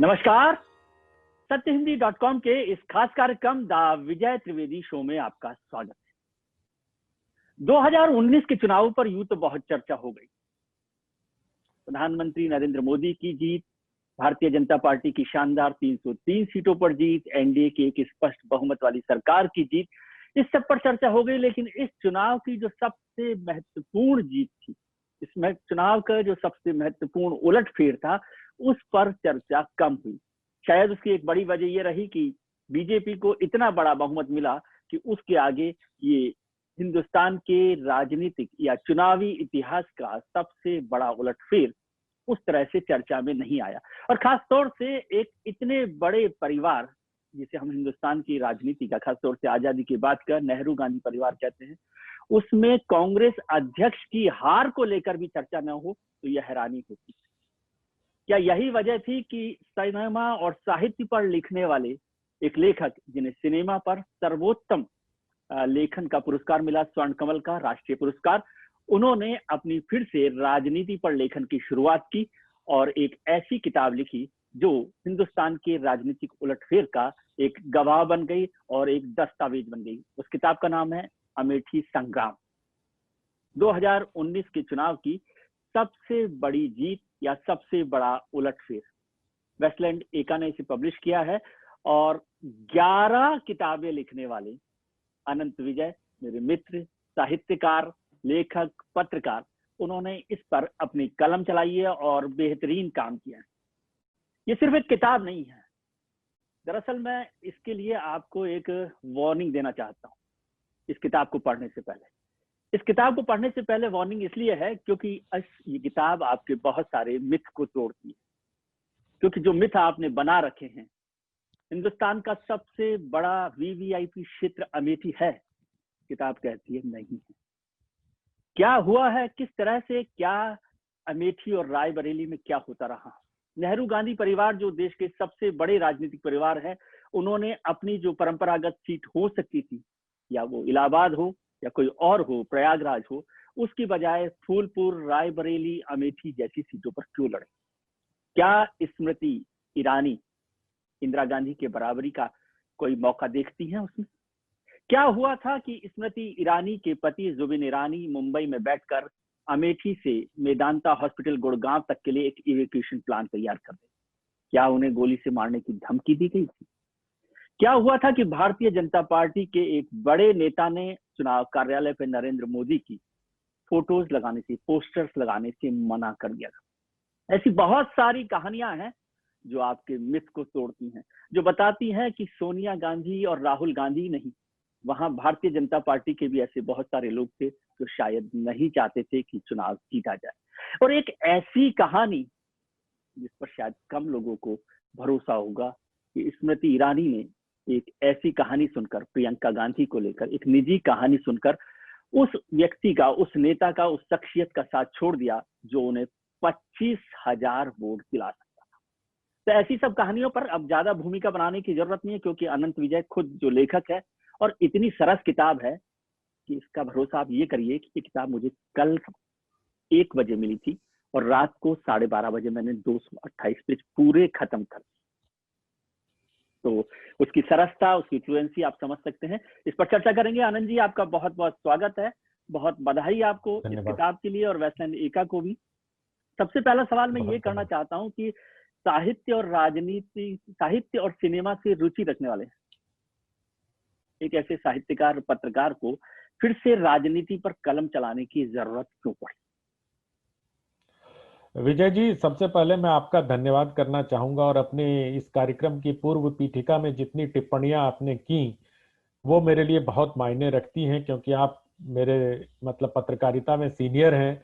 नमस्कार। सत्यहिंदी.com के इस खास कार्यक्रम द विजय त्रिवेदी शो में आपका स्वागत है। 2019 के चुनाव पर यूं तो बहुत चर्चा हो गई। प्रधानमंत्री नरेंद्र मोदी की जीत, भारतीय जनता पार्टी की शानदार 303 सीटों पर जीत, एनडीए की एक स्पष्ट बहुमत वाली सरकार की जीत, इस सब पर चर्चा हो गई। लेकिन इस चुनाव की जो सबसे महत्वपूर्ण जीत थी, इसमें चुनाव का जो सबसे महत्वपूर्ण उलटफेर था, उस पर चर्चा कम हुई। शायद उसकी एक बड़ी वजह यह रही कि बीजेपी को इतना बड़ा बहुमत मिला कि उसके आगे ये हिंदुस्तान के राजनीतिक या चुनावी इतिहास का सबसे बड़ा उलटफेर उस तरह से चर्चा में नहीं आया। और खास तौर से एक इतने बड़े परिवार जिसे हम हिंदुस्तान की राजनीति का, खासतौर से आजादी के बाद का नेहरू गांधी परिवार कहते हैं, उसमें कांग्रेस अध्यक्ष की हार को लेकर भी चर्चा न हो तो यह हैरानी होती। क्या यही वजह थी कि सिनेमा और साहित्य पर लिखने वाले एक लेखक, जिन्हें सिनेमा पर सर्वोत्तम लेखन का पुरस्कार मिला, स्वर्ण कमल का राष्ट्रीय पुरस्कार, उन्होंने अपनी फिर से राजनीति पर लेखन की शुरुआत की और एक ऐसी किताब लिखी जो हिंदुस्तान के राजनीतिक उलटफेर का एक गवाह बन गई और एक दस्तावेज बन गई। उस किताब का नाम है अमेठी संग्राम। 2019 के चुनाव की सबसे बड़ी जीत या सबसे बड़ा उलटफेर। वेस्टलैंड एका ने इसे पब्लिश किया है और 11 किताबें लिखने वाले अनंत विजय, मेरे मित्र, साहित्यकार, लेखक, पत्रकार, उन्होंने इस पर अपनी कलम चलाई है और बेहतरीन काम किया है। ये सिर्फ एक किताब नहीं है। दरअसल मैं इसके लिए आपको एक वार्निंग देना चाहता हूँ। इस किताब को पढ़ने से पहले, इस किताब को पढ़ने से पहले वार्निंग इसलिए है क्योंकि ये किताब आपके बहुत सारे मिथ को तोड़ती है। क्योंकि जो मिथ आपने बना रखे हैं, हिंदुस्तान का सबसे बड़ा वीवीआईपी क्षेत्र अमेठी है, किताब कहती है नहीं है। क्या हुआ है, किस तरह से, क्या अमेठी और रायबरेली में क्या होता रहा। नेहरू गांधी परिवार जो देश के सबसे बड़े राजनीतिक परिवार है, उन्होंने अपनी जो परंपरागत सीट हो सकती थी, या वो इलाहाबाद हो या कोई और हो, प्रयागराज हो, उसकी बजाय फूलपुर, रायबरेली, अमेठी जैसी सीटों पर क्यों लड़े। क्या स्मृति ईरानी इंदिरा गांधी के बराबरी का कोई मौका देखती हैं उसमें? क्या हुआ था कि स्मृति ईरानी के पति जुबिन ईरानी मुंबई में बैठकर अमेठी से मेदांता हॉस्पिटल गुड़गांव तक के लिए एक इवैक्यूएशन प्लान तैयार कर दे? क्या उन्हें गोली से मारने की धमकी दी गई थी? क्या हुआ था कि भारतीय जनता पार्टी के एक बड़े नेता ने चुनाव कार्यालय पर नरेंद्र मोदी की फोटोज लगाने से, पोस्टर्स लगाने से मना कर दिया था? ऐसी बहुत सारी कहानियां हैं जो आपके मिथ को तोड़ती हैं, जो बताती हैं कि सोनिया गांधी और राहुल गांधी नहीं, वहां भारतीय जनता पार्टी के भी ऐसे बहुत सारे लोग थे जो शायद नहीं चाहते थे कि चुनाव जीता जाए। और एक ऐसी कहानी जिस पर शायद कम लोगों को भरोसा होगा कि स्मृति ईरानी ने एक ऐसी कहानी सुनकर, प्रियंका गांधी को लेकर एक निजी कहानी सुनकर, उस व्यक्ति का, उस नेता का, उस शख्सियत का साथ छोड़ दिया जो उन्हें 25,000 वोट दिला सकता था। तो ऐसी सब कहानियों पर अब ज्यादा भूमिका बनाने की जरूरत नहीं है, क्योंकि अनंत विजय खुद जो लेखक है और इतनी सरस किताब है कि इसका भरोसा आप ये करिए कि ये किताब मुझे कल 1 बजे मिली थी और रात को 12:30 बजे मैंने 228 पेज पूरे खत्म कर दिए। तो उसकी सरसता, उसकी फ्लुएंसी आप समझ सकते हैं। इस पर चर्चा करेंगे। आनंद जी, आपका बहुत बहुत स्वागत है, बहुत बधाई आपको इस किताब के लिए और वेस्टलैंड एका को भी। सबसे पहला सवाल मैं ये करना चाहता हूँ कि साहित्य और राजनीति, साहित्य और सिनेमा से रुचि रखने वाले एक ऐसे साहित्यकार, पत्रकार को फिर से राजनीति पर कलम चलाने की जरूरत क्यों पड़ी? विजय जी, सबसे पहले मैं आपका धन्यवाद करना चाहूंगा और अपने इस कार्यक्रम की पूर्व पीठिका में जितनी टिप्पणियां आपने की वो मेरे लिए बहुत मायने रखती हैं, क्योंकि आप मेरे मतलब पत्रकारिता में सीनियर हैं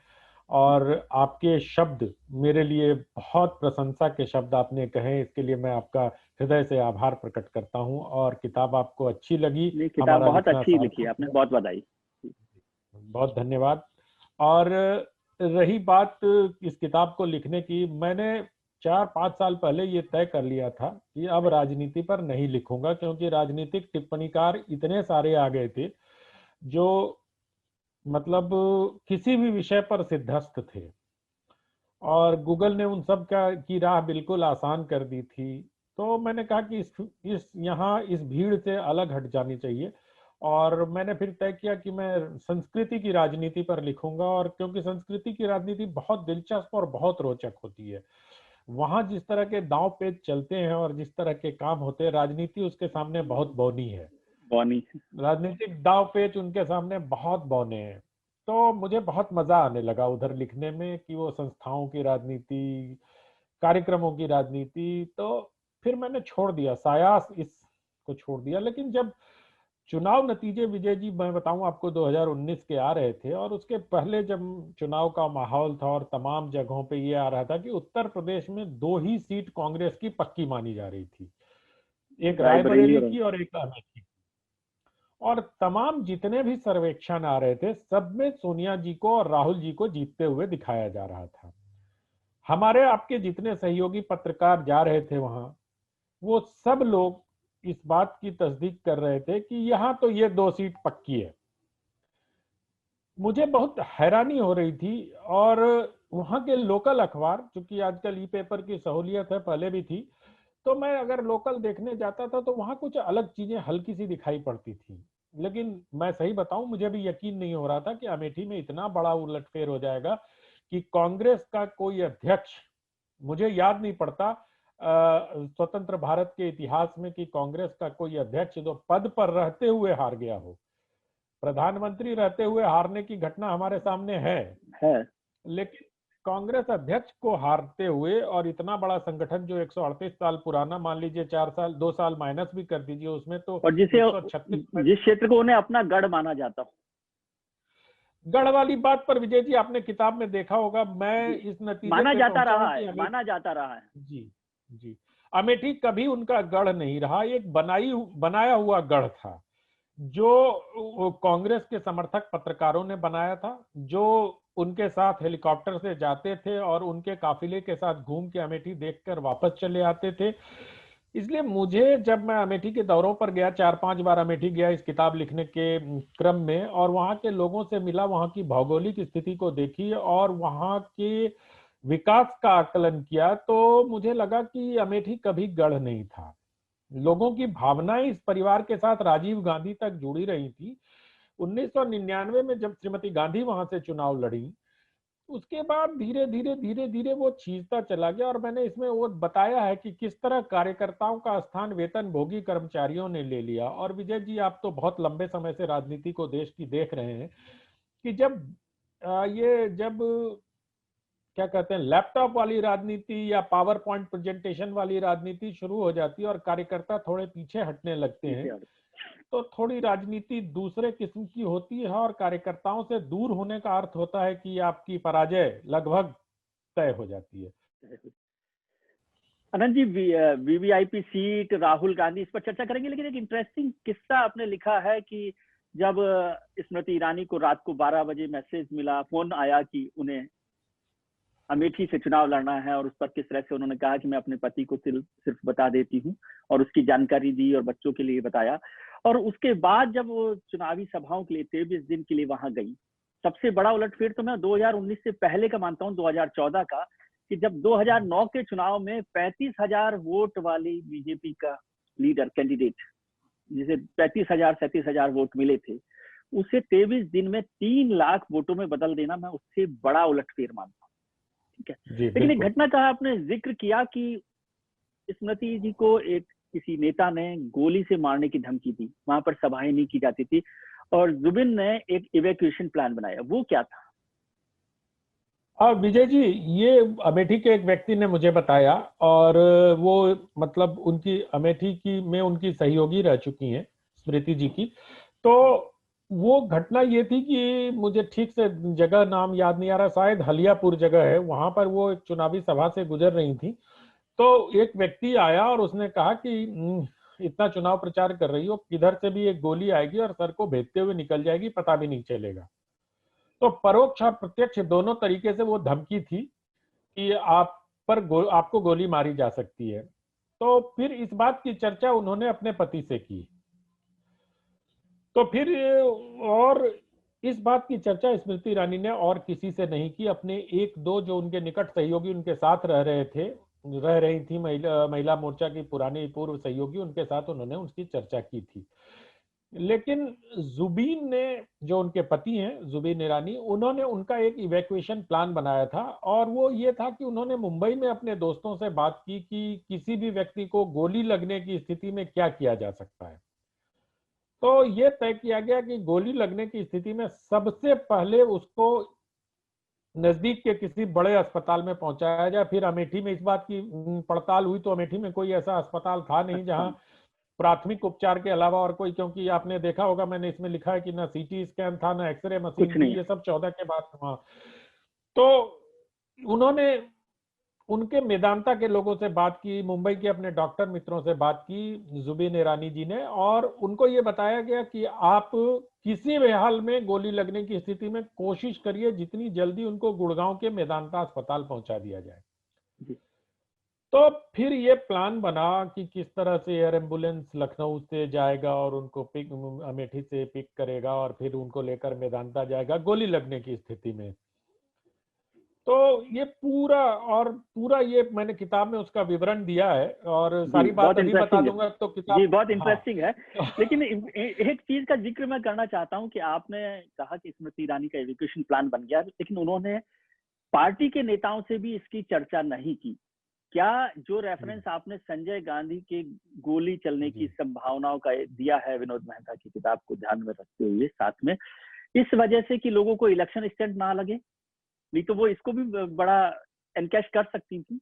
और आपके शब्द मेरे लिए बहुत प्रशंसा के शब्द आपने कहे, इसके लिए मैं आपका हृदय से आभार प्रकट करता हूं। और किताब आपको अच्छी लगी, किताब बहुत अच्छी लिखी है आपने, बहुत बधाई, बहुत धन्यवाद। और रही बात इस किताब को लिखने की, मैंने 4-5 साल पहले ये तय कर लिया था कि अब राजनीति पर नहीं लिखूंगा, क्योंकि राजनीतिक टिप्पणीकार इतने सारे आ गए थे जो मतलब किसी भी विषय पर सिद्धस्त थे। और गूगल ने उन सब का की राह बिल्कुल आसान कर दी थी। तो मैंने कहा कि इस यहाँ इस भीड़ से अलग हट जानी चाहिए, और मैंने फिर तय किया कि मैं संस्कृति की राजनीति पर लिखूंगा, और क्योंकि संस्कृति की राजनीति बहुत दिलचस्प और बहुत रोचक होती है। वहां जिस तरह के दांव पेच चलते हैं और जिस तरह के काम होते हैं, राजनीति उसके सामने बहुत बौनी है। बॉनी। राजनीतिक दांव पेच उनके सामने बहुत बौने हैं। तो मुझे बहुत मजा आने लगा उधर लिखने में कि वो संस्थाओं की राजनीति, कार्यक्रमों की राजनीति। तो फिर मैंने छोड़ दिया, सायास इसको छोड़ दिया। लेकिन जब चुनाव नतीजे, विजय जी मैं बताऊं आपको, 2019 के आ रहे थे, और उसके पहले जब चुनाव का माहौल था और तमाम जगहों पे ये आ रहा था कि उत्तर प्रदेश में 2 ही सीट कांग्रेस की पक्की मानी जा रही थी, एक रायबरेली रायबरेली और की और एक अमेठी। और तमाम जितने भी सर्वेक्षण आ रहे थे, सब में सोनिया जी को और राहुल जी को जीतते हुए दिखाया जा रहा था। हमारे आपके जितने सहयोगी पत्रकार जा रहे थे वहां, वो सब लोग इस बात की तस्दीक कर रहे थे कि यहाँ तो ये 2 सीट पक्की है। मुझे बहुत हैरानी हो रही थी। और वहां के लोकल अखबार, चूंकि आजकल ई पेपर की सहूलियत है, पहले भी थी, तो मैं अगर लोकल देखने जाता था तो वहां कुछ अलग चीजें हल्की सी दिखाई पड़ती थी। लेकिन मैं सही बताऊं, मुझे भी यकीन नहीं हो रहा था कि अमेठी में इतना बड़ा उलटफेर हो जाएगा कि कांग्रेस का कोई अध्यक्ष, मुझे याद नहीं पड़ता स्वतंत्र भारत के इतिहास में कि कांग्रेस का कोई अध्यक्ष जो पद पर रहते हुए हार गया हो। प्रधानमंत्री रहते हुए हारने की घटना हमारे सामने है। लेकिन कांग्रेस अध्यक्ष को हारते हुए, और इतना बड़ा संगठन जो 138 साल पुराना, मान लीजिए 4 साल 2 साल माइनस भी कर दीजिए उसमें, तो और जिसे 136। जिस क्षेत्र को उन्हें अपना गढ़ माना जाता हो। गढ़ वाली बात पर विजय जी आपने किताब में देखा होगा, मैं इस नतीजे माना पे जाता पहुंचा हूं रहा कि है, माना जाता रहा है। जी जी, अमेठी कभी उनका गढ़ नहीं रहा, एक बनाया हुआ गढ़ था, जो कांग्रेस के समर्थक पत्रकारों ने बनाया था, जो उनके साथ हेलीकॉप्टर से जाते थे और उनके काफिले के साथ घूम के अमेठी देखकर वापस चले आते थे। इसलिए मुझे, जब मैं अमेठी के दौरों पर गया, 4-5 बार अमेठी गया इस किताब लिखने के क्रम में, और वहां के लोगों से मिला, वहां की भौगोलिक स्थिति को देखी और वहां के विकास का आकलन किया, तो मुझे लगा कि अमेठी कभी गढ़ नहीं था। लोगों की भावनाएं इस परिवार के साथ राजीव गांधी तक जुड़ी रही थी। 1999 में जब श्रीमती गांधी वहां से चुनाव लड़ी, उसके बाद धीरे धीरे धीरे धीरे वो छीजता चला गया। और मैंने इसमें वो बताया है कि किस तरह कार्यकर्ताओं का स्थान वेतन भोगी कर्मचारियों ने ले लिया। और विजय जी, आप तो बहुत लंबे समय से राजनीति को देश की देख रहे हैं कि जब क्या कहते हैं, लैपटॉप वाली राजनीति या पावर पॉइंट प्रेजेंटेशन वाली राजनीति शुरू हो जाती है और कार्यकर्ता थोड़े पीछे हटने लगते हैं, तो थोड़ी राजनीति दूसरे किस्म की होती है, और कार्यकर्ताओं से दूर होने का अर्थ होता है कि आपकी पराजय लगभग तय हो जाती है। अनंत जी, वीवीआईपी सीट, राहुल गांधी, इस पर चर्चा करेंगे, लेकिन एक इंटरेस्टिंग किस्सा आपने लिखा है कि जब स्मृति ईरानी को रात को 12 बजे मैसेज मिला, फोन आया कि उन्हें अमेठी से चुनाव लड़ना है, और उस पर किस तरह से उन्होंने कहा कि मैं अपने पति को सिर्फ बता देती हूँ, और उसकी जानकारी दी और बच्चों के लिए बताया। और उसके बाद जब वो चुनावी सभाओं के लिए 23 दिन के लिए वहां गई, सबसे बड़ा उलटफेर तो मैं 2019 से पहले का मानता हूँ, 2014 का, कि जब 2009 के चुनाव में 35,000 वोट वाली बीजेपी का लीडर कैंडिडेट, जिसे 35,000 37,000 वोट मिले थे, उसे 23 दिन में 3 लाख वोटों में बदल देना, मैं उससे बड़ा उलटफेर मानता हूँ। ठीक है, लेकिन एक घटना का आपने जिक्र किया कि स्मृति जी को एक किसी नेता ने गोली से मारने की धमकी दी, वहां पर सभाएं नहीं की जाती थी, और जुबिन ने एक इवैक्यूएशन प्लान बनाया। वो क्या था? विजय जी, ये अमेठी के एक व्यक्ति ने मुझे बताया, और वो मतलब उनकी अमेठी की में उनकी सहयोगी रह चुकी हैं स्मृति जी की। तो वो घटना ये थी कि मुझे ठीक से जगह नाम याद नहीं आ रहा, शायद हलियापुर जगह है, वहां पर वो एक चुनावी सभा से गुजर रही थी। तो एक व्यक्ति आया और उसने कहा कि इतना चुनाव प्रचार कर रही हो, किधर से भी एक गोली आएगी और सर को भेजते हुए निकल जाएगी, पता भी नहीं चलेगा। तो परोक्ष और प्रत्यक्ष दोनों तरीके से वो धमकी थी कि आपको गोली मारी जा सकती है। तो फिर इस बात की चर्चा उन्होंने अपने पति से की। तो फिर और इस बात की चर्चा स्मृति ईरानी ने और किसी से नहीं की। अपने एक दो जो उनके निकट सहयोगी उनके साथ रह रही थी, महिला मोर्चा की पुरानी पूर्व सहयोगी, उनके साथ उन्होंने उसकी चर्चा की थी। लेकिन जुबीन ने, जो उनके पति हैं जुबीन ईरानी, उन्होंने उनका एक इवैक्यूएशन प्लान बनाया था, और वो ये था कि उन्होंने मुंबई में अपने दोस्तों से बात की कि किसी भी व्यक्ति को गोली लगने की स्थिति में क्या किया जा सकता है। तो ये तय किया गया कि गोली लगने की स्थिति में सबसे पहले उसको नजदीक के किसी बड़े अस्पताल में पहुंचाया जाए। फिर अमेठी में इस बात की पड़ताल हुई तो अमेठी में कोई ऐसा अस्पताल था नहीं जहां प्राथमिक उपचार के अलावा और कोई, क्योंकि आपने देखा होगा मैंने इसमें लिखा है कि ना सीटी स्कैन था, ना एक्सरे कुछ मशीन थी, नहीं। ये सब 14 के बाद हुआ। तो उन्होंने उनके मेदांता के लोगों से बात की, मुंबई के अपने डॉक्टर मित्रों से बात की जुबीन ईरानी जी ने, और उनको ये बताया गया कि आप किसी भी हाल में गोली लगने की स्थिति में कोशिश करिए जितनी जल्दी उनको गुड़गांव के मेदांता अस्पताल पहुंचा दिया जाए। तो फिर ये प्लान बना कि किस तरह से एयर एम्बुलेंस लखनऊ से जाएगा और उनको अमेठी से पिक करेगा और फिर उनको लेकर मेदांता जाएगा गोली लगने की स्थिति में। तो ये पूरा ये मैंने किताब में उसका विवरण दिया है, और सारी बात बहुत अभी बता इंटरेस्टिंग है दूंगा तो जी, किताब। बहुत हाँ। इंटरेस्टिंग है। लेकिन एक चीज का जिक्र मैं करना चाहता हूं कि आपने कहा कि स्मृति ईरानी का एजुकेशन प्लान बन गया, लेकिन उन्होंने पार्टी के नेताओं से भी इसकी चर्चा नहीं की। क्या जो रेफरेंस आपने संजय गांधी के गोली चलने की संभावनाओं का दिया है विनोद मेहता की किताब को ध्यान में रखते हुए साथ में, इस वजह से कि लोगों को इलेक्शन स्टंट ना लगे, नहीं तो वो इसको भी बड़ा एनकैश कर सकती थी?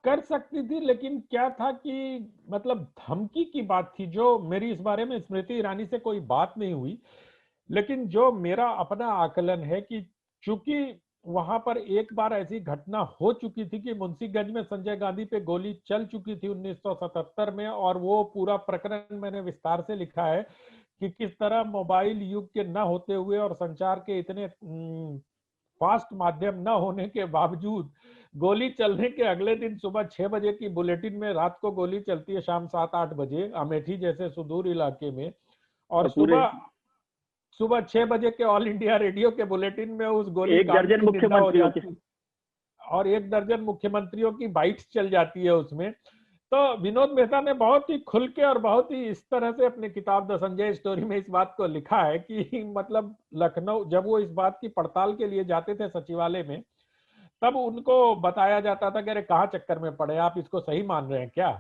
कर सकती थी, लेकिन क्या था कि मतलब धमकी की बात थी। जो मेरी इस बारे में स्मृति ईरानी से कोई बात नहीं हुई, लेकिन जो मेरा अपना आकलन है कि चूंकि वहां पर एक बार ऐसी घटना हो चुकी थी कि मुंशीगंज में संजय गांधी पे गोली चल चुकी थी 1977 में, और वो पूरा प्रकरण मैंने विस्तार से लिखा है कि किस तरह मोबाइल युग के न होते हुए और संचार के इतने फास्ट माध्यम न होने के बावजूद गोली चलने के अगले दिन सुबह 6 बजे की बुलेटिन में, रात को गोली चलती है शाम 7-8 बजे अमेठी जैसे सुदूर इलाके में, और पूरे सुबह 6 बजे के ऑल इंडिया रेडियो के बुलेटिन में उस गोली 1 कांड दर्जन की निंदा हो मुख्यमंत्रियों के, जाती, और 1 दर्जन मुख्यमंत्रियों की बाइट्स चल जाती है उसमें। तो विनोद मेहता ने बहुत ही खुल के और बहुत ही इस तरह से अपनी किताब द संजय स्टोरी में इस बात को लिखा है कि मतलब लखनऊ जब वो इस बात की पड़ताल के लिए जाते थे सचिवालय में, तब उनको बताया जाता था कि अरे कहाँ चक्कर में पड़े आप, इसको सही मान रहे हैं क्या?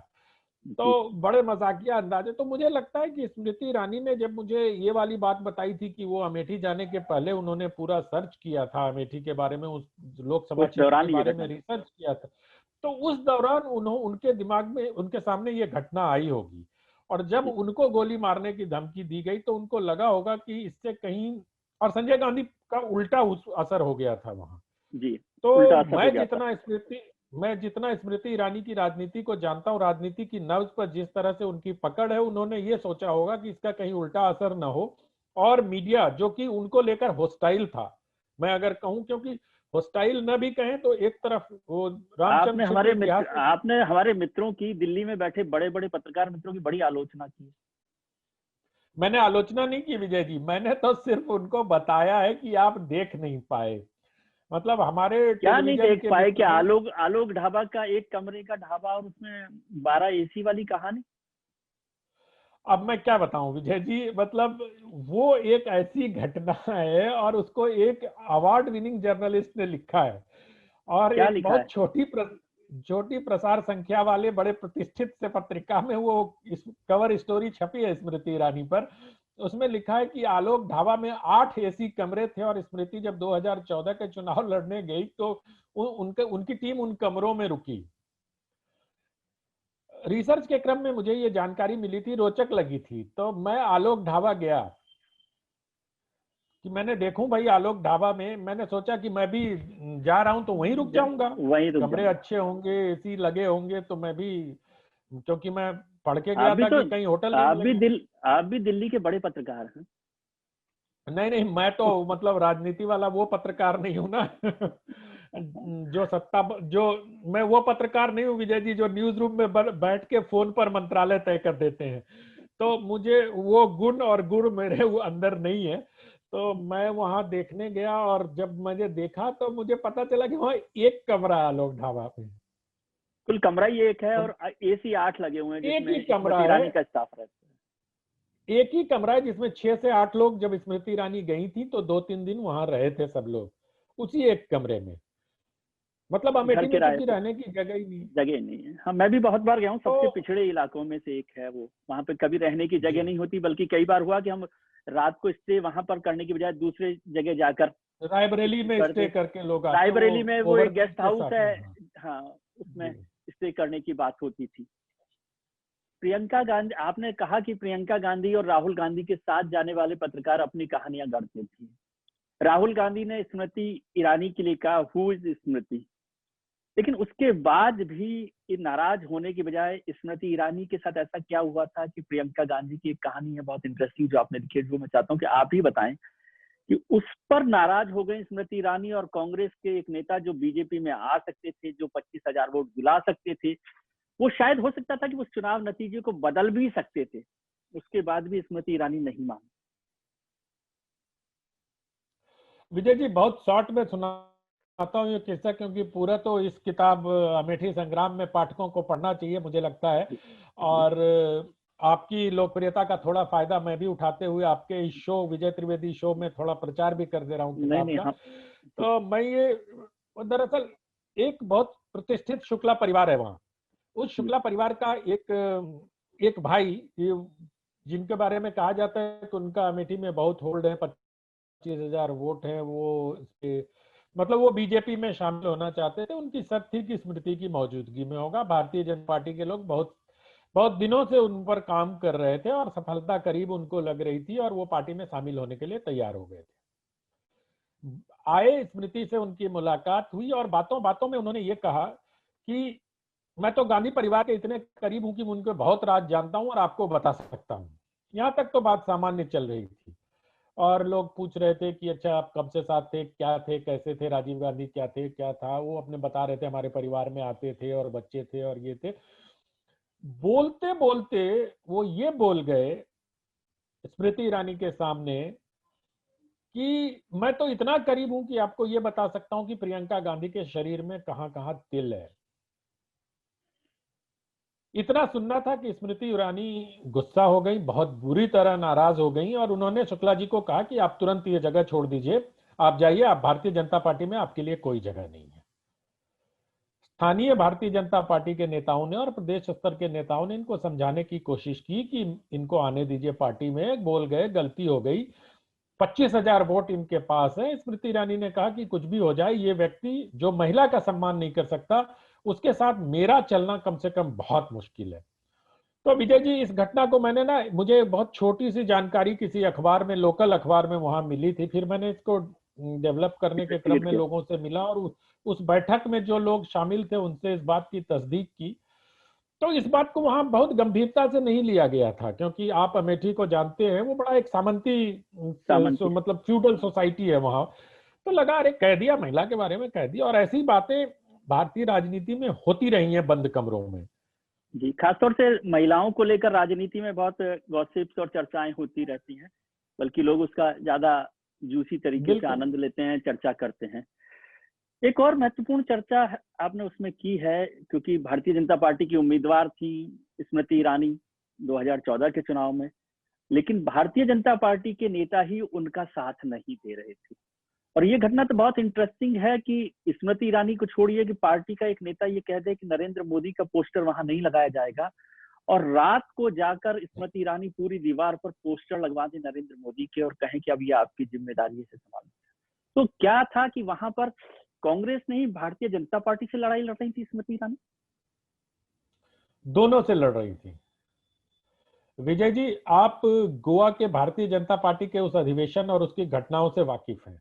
तो बड़े मजाकिया अंदाजे। तो मुझे लगता है कि स्मृति ईरानी ने जब मुझे ये वाली बात बताई थी कि वो अमेठी जाने के पहले उन्होंने पूरा सर्च किया था अमेठी के बारे में, उस लोकसभा क्षेत्र के बारे में रिसर्च किया था, तो उस दौरान उनके दिमाग में, उनके सामने ये घटना आई होगी, और जब उनको गोली मारने की धमकी दी गई तो उनको लगा होगा कि इससे कहीं, और संजय गांधी का उल्टा असर हो गया था वहां जी। तो मैं जितना स्मृति ईरानी की राजनीति को जानता हूँ, राजनीति की नब्ज पर जिस तरह से उनकी पकड़ है, उन्होंने ये सोचा होगा कि इसका कहीं उल्टा असर न हो, और मीडिया जो कि उनको लेकर होस्टाइल था, मैं अगर कहूं, क्योंकि होस्टाइल न भी कहें तो एक तरफ वो आपने हमारे मित्रों की, दिल्ली में बैठे बड़े बड़े पत्रकार मित्रों की बड़ी आलोचना की। मैंने आलोचना नहीं की विजय जी, मैंने तो सिर्फ उनको बताया है कि आप देख नहीं पाए। मतलब हमारे क्या नहीं देख पाए कि आलोक ढाबा का एक कमरे का ढाबा और उसमें 12 एसी वाली कहानी। अब मैं क्या बताऊं विजय जी, मतलब वो एक ऐसी घटना है और उसको एक अवार्ड विनिंग जर्नलिस्ट ने लिखा है, और एक बहुत छोटी प्रसार संख्या वाले बड़े प्रतिष्ठित से पत्रिका में वो इस कवर स्टोरी छपी है स्मृति ईरानी पर। उसमें लिखा है कि आलोक ढाबा में 8 एसी कमरे थे, और स्मृति जब 2014 के चुनाव लड़ने गई तो उनकी टीम उन कमरों में रुकी। रिसर्च के क्रम में मुझे ये जानकारी मिली थी, रोचक लगी थी, तो मैं आलोक ढाबा गया कि मैंने देखूं भाई आलोक ढाबा में, मैंने सोचा कि मैं भी जा रहा हूं तो वहीं रुक जाऊंगा, कमरे अच्छे होंगे, एसी लगे होंगे, तो मैं भी, क्योंकि मैं पढ़ के गया था कि कहीं होटल आप भी दिल्ली के बड़े पत्रकार हैं। नहीं, मैं तो मतलब राजनीति वाला वो पत्रकार नहीं हूं ना जो मैं वो पत्रकार नहीं हूं विजय जी जो न्यूज रूम में बैठ के फोन पर मंत्रालय तय कर देते हैं। तो मुझे वो गुण और गुण मेरे वो अंदर नहीं है। तो मैं वहां देखने गया और जब मैंने देखा तो मुझे पता चला कि वहाँ एक कमरा है आलोक ढाबा पे। कुल कमरा ही एक है तो और AC 8 लगे हुए हैं एक जिसमें ही कमरा स्मृति है, ईरानी का स्टाफ रहता है। एक ही कमरा है जिसमें 6 से 8 लोग, जब स्मृति ईरानी गई थी तो 2-3 दिन वहां रहे थे सब लोग उसी एक कमरे में। मतलब घर अमेठी में किराए चूंकि पे रहने की जगह ही नहीं। जगह नहीं है। हाँ, मैं भी बहुत बार गया हूँ, तो सबसे पिछड़े इलाकों में से एक है वो। वहां पे कभी रहने की जी, जगह नहीं होती, बल्कि कई बार हुआ कि हम रात को स्टे वहां पर करने की बजाय दूसरे जगह जाकर रायबरेली में करते। स्टे करके लोग आते, वो रायबरेली में वो एक ओवरनाइट गेस्ट के हाउस साथ है, में। हाँ हाँ, उसमें जी। स्टे करने की बात होती थी। प्रियंका गांधी, आपने कहा कि प्रियंका गांधी और राहुल गांधी के साथ जाने वाले पत्रकार अपनी कहानियां गढ़ते थे। राहुल गांधी ने स्मृति ईरानी के लिए कहा हु इज स्मृति, लेकिन उसके बाद भी नाराज होने की बजाय स्मृति ईरानी के साथ ऐसा क्या हुआ था कि प्रियंका गांधी की एक कहानी है बहुत इंटरेस्टिंग जो आपने लिखी है, जो मैं चाहता हूँ कि आप ही बताएं कि उस पर नाराज हो गई स्मृति ईरानी और कांग्रेस के एक नेता जो बीजेपी में आ सकते थे, जो 25,000 वोट दिला सकते थे। वो शायद हो सकता था कि उस चुनाव नतीजे को बदल भी सकते थे, उसके बाद भी स्मृति ईरानी नहीं मानी। विजय जी, बहुत शॉर्ट में सुनाता हूँ ये किस्सा, क्योंकि पूरा तो इस किताब अमेठी संग्राम में पाठकों को पढ़ना चाहिए मुझे लगता है। और आपकी लोकप्रियता का थोड़ा फायदा मैं भी उठाते हुए आपके इस शो विजय त्रिवेदी शो में थोड़ा प्रचार भी कर दे रहा हूँ नहीं किताब नहीं, का। हाँ, तो मैं ये, दरअसल एक बहुत प्रतिष्ठित शुक्ला परिवार है वहाँ। उस शुक्ला परिवार का एक भाई, जिनके बारे में कहा जाता है कि उनका अमेठी में बहुत होल्ड है, 25,000 वोट है, वो मतलब वो बीजेपी में शामिल होना चाहते थे। उनकी शर्त थी कि स्मृति की मौजूदगी में होगा। भारतीय जनता पार्टी के लोग बहुत बहुत दिनों से उन पर काम कर रहे थे और सफलता करीब उनको लग रही थी और वो पार्टी में शामिल होने के लिए तैयार हो गए थे। आए, स्मृति से उनकी मुलाकात हुई और बातों बातों में उन्होंने ये कहा कि मैं तो गांधी परिवार के इतने करीब हूं कि मैं उनके बहुत राज जानता हूं और आपको बता सकता हूं। यहां तक तो बात सामान्य चल रही थी और लोग पूछ रहे थे कि अच्छा आप कब से साथ थे, क्या थे, कैसे थे, राजीव गांधी क्या थे, क्या था। वो अपने बता रहे थे हमारे परिवार में आते थे और बच्चे थे और ये थे। बोलते बोलते वो ये बोल गए स्मृति ईरानी के सामने कि मैं तो इतना करीब हूं कि आपको ये बता सकता हूं कि प्रियंका गांधी के शरीर में कहां कहां तिल है। इतना सुनना था कि स्मृति ईरानी गुस्सा हो गई, बहुत बुरी तरह नाराज हो गई और उन्होंने शुक्ला जी को कहा कि आप तुरंत ये जगह छोड़ दीजिए, आप जाइए, आप भारतीय जनता पार्टी में आपके लिए कोई जगह नहीं है। स्थानीय भारतीय जनता पार्टी के नेताओं ने और प्रदेश स्तर के नेताओं ने इनको समझाने की कोशिश की कि इनको आने दीजिए पार्टी में, बोल गए गलती हो गई, 25,000 वोट इनके पास है। स्मृति ईरानी ने कहा कि कुछ भी हो जाए, ये व्यक्ति जो महिला का सम्मान नहीं कर सकता, उसके साथ मेरा चलना कम से कम बहुत मुश्किल है। तो विजय जी, इस घटना को मैंने ना, मुझे बहुत छोटी सी जानकारी किसी अखबार में, लोकल अखबार में वहां मिली थी, फिर मैंने इसको डेवलप करने के क्रम इन्वेस्टिगेट में किया। लोगों से मिला और उस बैठक में जो लोग शामिल थे उनसे इस बात की तस्दीक की। तो इस बात को वहां बहुत गंभीरता से नहीं लिया गया था, क्योंकि आप अमेठी को जानते हैं, वो बड़ा एक सामंती सामंती। मतलब फ्यूडल सोसाइटी है वहां। तो लगा अरे कह दिया, महिला के बारे में कह दिया, और ऐसी बातें भारतीय राजनीति में होती रही हैं बंद कमरों में। जी, खासतौर से महिलाओं को लेकर राजनीति में बहुत गॉसिप्स और चर्चाएं होती रहती हैं, बल्कि लोग उसका ज्यादा जूसी तरीके से बिल्कुल। आनंद लेते हैं, चर्चा करते हैं। एक और महत्वपूर्ण चर्चा आपने उसमें की है, क्योंकि भारतीय जनता पार्टी की उम्मीदवार थी स्मृति ईरानी 2014 के चुनाव में, लेकिन भारतीय जनता पार्टी के नेता ही उनका साथ नहीं दे रहे थे। और ये घटना तो बहुत इंटरेस्टिंग है कि स्मृति ईरानी को छोड़िए कि पार्टी का एक नेता ये कह दे कि नरेंद्र मोदी का पोस्टर वहां नहीं लगाया जाएगा, और रात को जाकर स्मृति ईरानी पूरी दीवार पर पोस्टर लगवा दे नरेंद्र मोदी के और कहें कि अब ये आपकी जिम्मेदारी है, इसे संभालो। तो क्या था कि वहां पर कांग्रेस नहीं भारतीय जनता पार्टी से लड़ाई लड़ रही थी स्मृति ईरानी? दोनों से लड़ रही थी। विजय जी, आप गोवा के भारतीय जनता पार्टी के उस अधिवेशन और उसकी घटनाओं से वाकिफ हैं।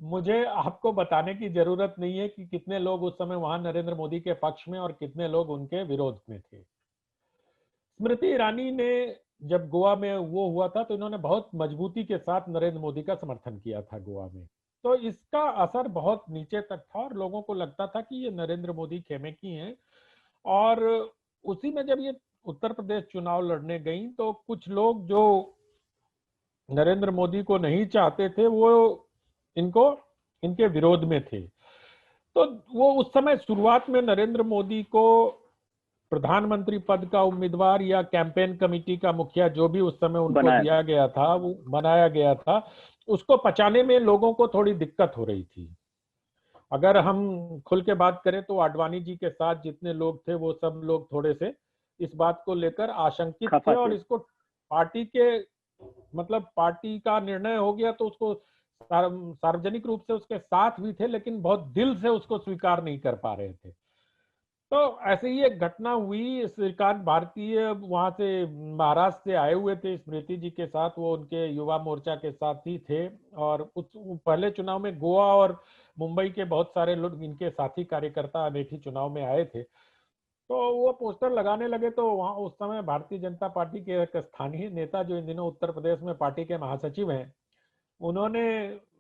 मुझे आपको बताने की जरूरत नहीं है कि कितने लोग उस समय वहां नरेंद्र मोदी के पक्ष में और कितने लोग उनके विरोध में थे। स्मृति ईरानी ने, जब गोवा में वो हुआ था तो इन्होंने बहुत मजबूती के साथ नरेंद्र मोदी का समर्थन किया था गोवा में। तो इसका असर बहुत नीचे तक था और लोगों को लगता था कि ये नरेंद्र मोदी खेमे की हैं। और उसी में जब ये उत्तर प्रदेश चुनाव लड़ने गई तो कुछ लोग जो नरेंद्र मोदी को नहीं चाहते थे वो इनको इनके विरोध में थे। तो वो उस समय शुरुआत में नरेंद्र मोदी को प्रधानमंत्री पद का उम्मीदवार या कैंपेन कमेटी का मुखिया जो भी उस समय उनको दिया गया था, वो बनाया गया था, उसको पचाने में लोगों को थोड़ी दिक्कत हो रही थी। अगर हम खुल के बात करें तो आडवाणी जी के साथ जितने लोग थे वो सब लोग थोड़े से इस बात को लेकर आशंकित थे और इसको पार्टी के मतलब पार्टी का निर्णय हो गया तो उसको सार्वजनिक रूप से उसके साथ भी थे, लेकिन बहुत दिल से उसको स्वीकार नहीं कर पा रहे थे। तो ऐसे ही एक घटना हुई। श्रीकांत भारतीय वहां से महाराष्ट्र से आए हुए थे स्मृति जी के साथ, वो उनके युवा मोर्चा के साथ ही थे और उस पहले चुनाव में गोवा और मुंबई के बहुत सारे लोग इनके साथी कार्यकर्ता अमेठी चुनाव में आए थे। तो वो पोस्टर लगाने लगे तो वहां उस समय भारतीय जनता पार्टी के एक स्थानीय नेता जो इन दिनों उत्तर प्रदेश में पार्टी के महासचिव हैं, उन्होंने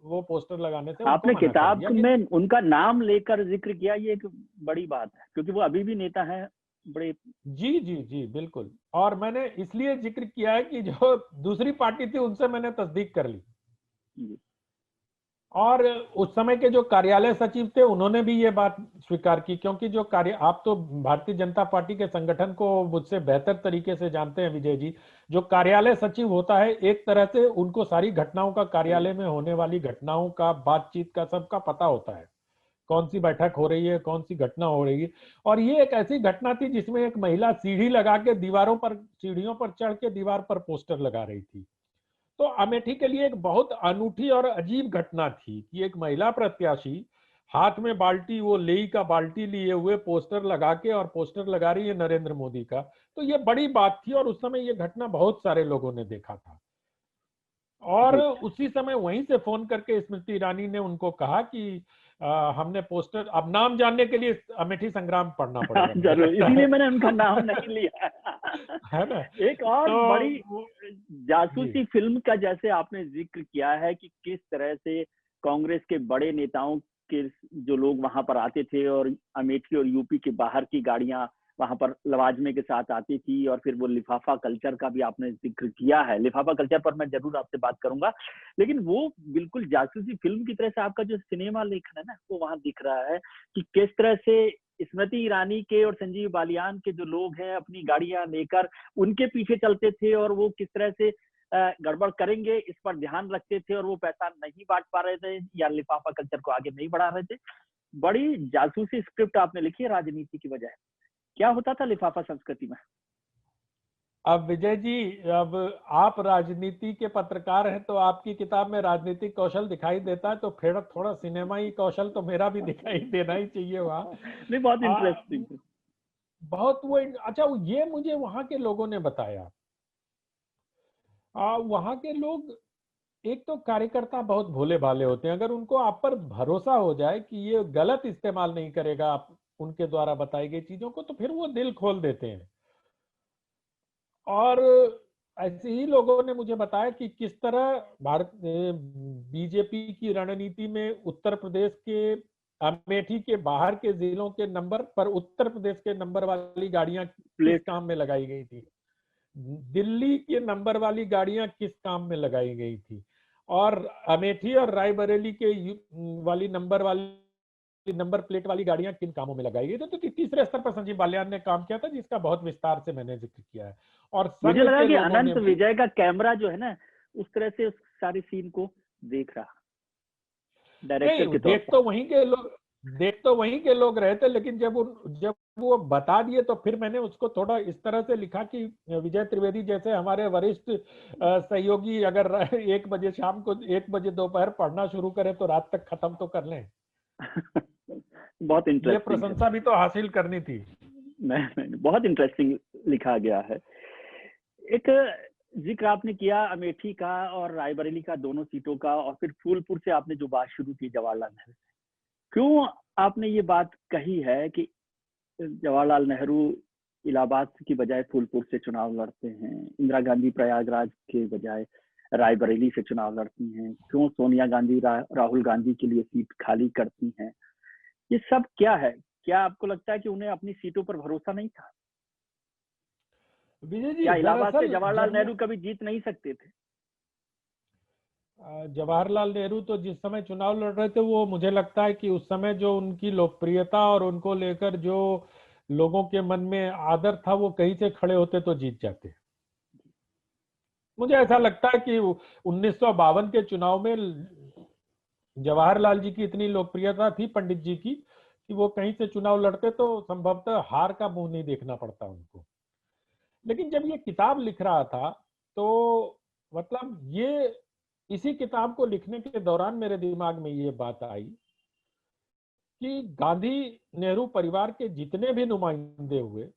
वो पोस्टर लगाने से आपने उनको मना कर किताब दिया में उनका नाम लेकर जिक्र किया, ये एक बड़ी बात है क्योंकि वो अभी भी नेता है बड़े। जी जी जी बिल्कुल। और मैंने इसलिए जिक्र किया है कि जो दूसरी पार्टी थी उनसे मैंने तस्दीक कर ली और उस समय के जो कार्यालय सचिव थे उन्होंने भी ये बात स्वीकार की, क्योंकि जो कार्य आप तो भारतीय जनता पार्टी के संगठन को मुझसे बेहतर तरीके से जानते हैं विजय जी। जो कार्यालय सचिव होता है एक तरह से उनको सारी घटनाओं का, कार्यालय में होने वाली घटनाओं का, बातचीत का, सबका पता होता है, कौन सी बैठक हो रही है, कौन सी घटना हो रही है। और ये एक ऐसी घटना थी जिसमें एक महिला सीढ़ी लगा के दीवारों पर, सीढ़ियों पर चढ़ के दीवार पर पोस्टर लगा रही थी। तो अमेठी के लिए एक बहुत अनूठी और अजीब घटना थी कि एक महिला प्रत्याशी हाथ में बाल्टी, वो लेई का बाल्टी लिए हुए पोस्टर लगा के और पोस्टर लगा रही है नरेंद्र मोदी का। तो ये बड़ी बात थी और उस समय ये घटना बहुत सारे लोगों ने देखा था। और उसी समय वहीं से फोन करके स्मृति ईरानी ने उनको कहा कि हमने पोस्टर, अब नाम जानने के लिए अमेठी संग्राम पढ़ना पड़ेगा जरूर, इसीलिए मैंने उनका नाम नहीं लिया है ना। एक और तो बड़ी जासूसी फिल्म का जैसे आपने जिक्र किया है कि किस तरह से कांग्रेस के बड़े नेताओं के जो लोग वहां पर आते थे और अमेठी और यूपी के बाहर की गाड़ियां वहां पर लवाजमे के साथ आती थी, और फिर वो लिफाफा कल्चर का भी आपने जिक्र किया है। लिफाफा कल्चर पर मैं जरूर आपसे बात करूंगा, लेकिन वो बिल्कुल जासूसी फिल्म की तरह से आपका जो सिनेमा लेखन है ना वो वहां दिख रहा है कि किस तरह से स्मृति ईरानी के और संजीव बालियान के जो लोग हैं अपनी गाड़ियां लेकर उनके पीछे चलते थे और वो किस तरह से गड़बड़ करेंगे इस पर ध्यान रखते थे और वो पैसा नहीं बांट पा रहे थे या लिफाफा कल्चर को आगे नहीं बढ़ा रहे थे। बड़ी जासूसी स्क्रिप्ट आपने लिखी है राजनीति की बजाय। क्या होता था लिफाफा संस्कृति में? अब विजय जी, अब आप राजनीति के पत्रकार हैं तो आपकी किताब में राजनीतिक कौशल दिखाई देता है, तो फिर थोड़ा सिनेमाई कौशल तो मेरा भी दिखाई देना ही चाहिए वहाँ। नहीं, बहुत इंटरेस्टिंग, बहुत वो अच्छा, ये मुझे वहां के लोगों ने बताया। वहां के लोग एक तो कार्यकर्ता बहुत भोले भाले होते हैं, अगर उनको आप पर भरोसा हो जाए कि ये गलत इस्तेमाल नहीं करेगा आप उनके द्वारा बताई गई चीजों को, तो फिर वो दिल खोल देते हैं। और ऐसे ही लोगों ने मुझे बताया कि किस तरह भारत बीजेपी की रणनीति में उत्तर प्रदेश के अमेठी के बाहर के जिलों के नंबर पर उत्तर प्रदेश के नंबर वाली गाड़ियां किस काम में लगाई गई थी, दिल्ली के नंबर वाली गाड़ियां किस काम में लगाई गई थी, और अमेठी और रायबरेली के वाली नंबर प्लेट वाली गाड़ियां किन कामों में लगाई गई थी। तो तीसरे स्तर पर संजीव बालियान ने काम किया था जिसका बहुत विस्तार से मैंने जिक्र किया है। और मुझे लगा कि अनंत विजय का कैमरा जो है ना उस तरह से उस सारी सीन को देख रहा, डायरेक्टर के तौर पर। देख तो वहीं के लोग रहे थे, लेकिन जब वो बता दिए तो फिर मैंने उसको थोड़ा इस तरह से लिखा कि विजय त्रिवेदी जैसे हमारे वरिष्ठ सहयोगी अगर 1 बजे शाम को 1 बजे दोपहर पढ़ना शुरू करें तो रात तक खत्म तो कर लें। बहुत इंटरेस्टिंग, ये प्रशंसा भी तो हासिल करनी थी। नहीं, बहुत इंटरेस्टिंग लिखा गया है। एक जिक्र आपने किया अमेठी का और रायबरेली का, दोनों सीटों का, और फिर फूलपुर से आपने जो बात शुरू की जवाहरलाल नेहरू से। क्यों आपने ये बात कही है कि जवाहरलाल नेहरू इलाहाबाद की बजाय फूलपुर से चुनाव लड़ते हैं, इंदिरा गांधी प्रयागराज के बजाय रायबरेली से चुनाव लड़ती हैं, क्यों सोनिया गांधी राहुल गांधी के लिए सीट खाली करती हैं? ये सब क्या है? क्या आपको लगता है कि उन्हें अपनी सीटों पर भरोसा नहीं था? विजय जी क्या इलाहाबाद से दरअसल जवाहरलाल जब नेहरू कभी जीत नहीं सकते थे? जवाहरलाल नेहरू तो जिस समय चुनाव लड़ रहे थे, वो मुझे लगता है कि उस समय जो उनकी लोकप्रियता और उनको लेकर जो लोगों के मन में आदर था, वो कहीं से खड़े होते तो जीत जाते। मुझे ऐसा लगता है कि 1952 के चुनाव में जवाहरलाल जी की इतनी लोकप्रियता थी, पंडित जी की, कि वो कहीं से चुनाव लड़ते तो संभवतः हार का मुंह नहीं देखना पड़ता उनको। लेकिन जब ये किताब लिख रहा था, तो मतलब ये इसी किताब को लिखने के दौरान मेरे दिमाग में ये बात आई कि गांधी नेहरू परिवार के जितने भी नुमाइंदे हुए,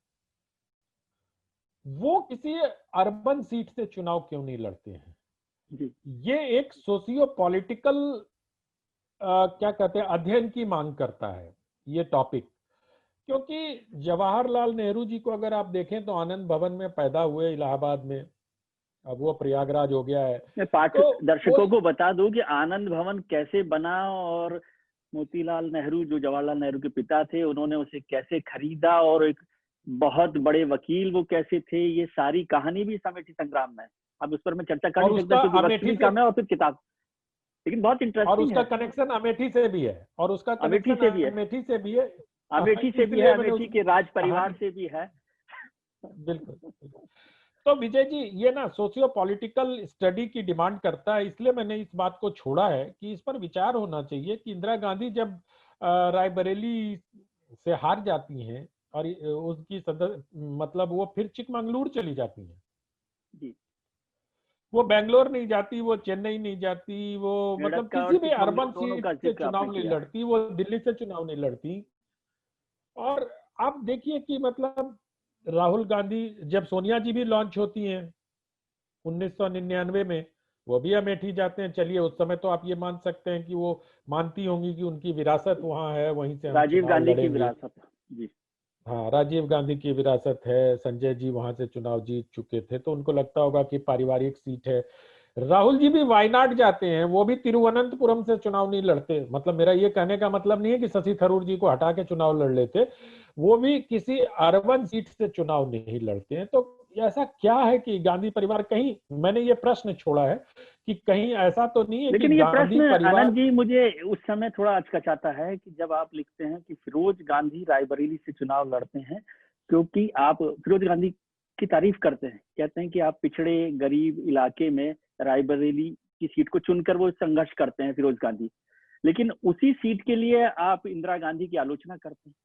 वो किसी अर्बन सीट से चुनाव क्यों नहीं लड़ते हैं। जी ये एक सोशियो पॉलिटिकल क्या कहते हैं अध्ययन की मांग करता है ये टॉपिक। क्योंकि जवाहरलाल नेहरू जी को अगर आप देखें तो आनंद भवन में पैदा हुए इलाहाबाद में, अब वो प्रयागराज हो गया है। मैं पाठ तो वो दर्शकों को बता दूं कि आनंद भवन कैसे बना, और मोतीलाल नेहरू जो जवाहरलाल नेहरू के पिता थे उन्होंने उसे कैसे खरीदा, और एक बहुत बड़े वकील वो कैसे थे, ये सारी कहानी भी इस अमेठी संग्राम में है। अब उस पर मैं चर्चा कर और नहीं सकता उसका क्योंकि वक्त अमेठी भी से, कम है और फिर किताब, लेकिन बहुत और इंटरेस्टिंग उसका है। कनेक्शन अमेठी से भी है, और उसका अमेठी कनेक्शन से भी है, अमेठी से भी है। अमेठी से भी है, इसलिए मैंने उस अमेठी के राज परिवार कहानी, से भी है। बिल्कुल बिल्कुल। तो विजय जी ये ना सोशियो पॉलिटिकल स्टडी की डिमांड करता है, इसलिए मैंने इस बात को छोड़ा है कि इस पर विचार होना चाहिए कि इंदिरा गांधी जब रायबरेली से हार जाती हैं और उसकी सदर मतलब वो फिर चिकमंगलुरु चली जाती हैं, जी, वो बेंगलोर नहीं जाती, वो चेन्नई नहीं जाती, वो मतलब का और किसी भी अर्बन चिकमंगलुरु दोनों सीट का से जिक्र आपने चुनाव नहीं किया। लड़ती, वो दिल्ली से चुनाव नहीं लड़ती। और आप देखिए कि मतलब राहुल गांधी जब सोनिया जी भी लॉन्च होती हैं 1999 में, वो भी अमेठी जाते हैं। चलिए उस समय तो आप ये मान सकते हैं कि वो मानती होंगी कि उनकी विरासत वहां है, वहीं से हम राजीव चुनाव गांधी की लड़ेंगे। विरासत। जी हाँ, राजीव गांधी की विरासत है, संजय जी वहां से चुनाव जीत चुके थे, तो उनको लगता होगा कि पारिवारिक सीट है। राहुल जी भी वायनाड जाते हैं, वो भी तिरुवनंतपुरम से चुनाव नहीं लड़ते। मतलब मेरा ये कहने का मतलब नहीं है कि शशि थरूर जी को हटा के चुनाव लड़ लेते, वो भी किसी अर्बन सीट से चुनाव नहीं लड़ते हैं। तो ऐसा क्या है कि गांधी परिवार, कहीं मैंने ये प्रश्न छोड़ा है कि कहीं ऐसा तो नहीं है कि लेकिन ये गांधी प्रश्न परिवार। आनंद जी मुझे उस समय थोड़ा अचकचाता है कि जब आप लिखते हैं कि फिरोज गांधी रायबरेली से चुनाव लड़ते हैं, क्योंकि आप फिरोज गांधी की तारीफ करते हैं, कहते हैं कि आप पिछड़े गरीब इलाके में रायबरेली की सीट को चुनकर वो संघर्ष करते हैं फिरोज गांधी, लेकिन उसी सीट के लिए आप इंदिरा गांधी की आलोचना करते हैं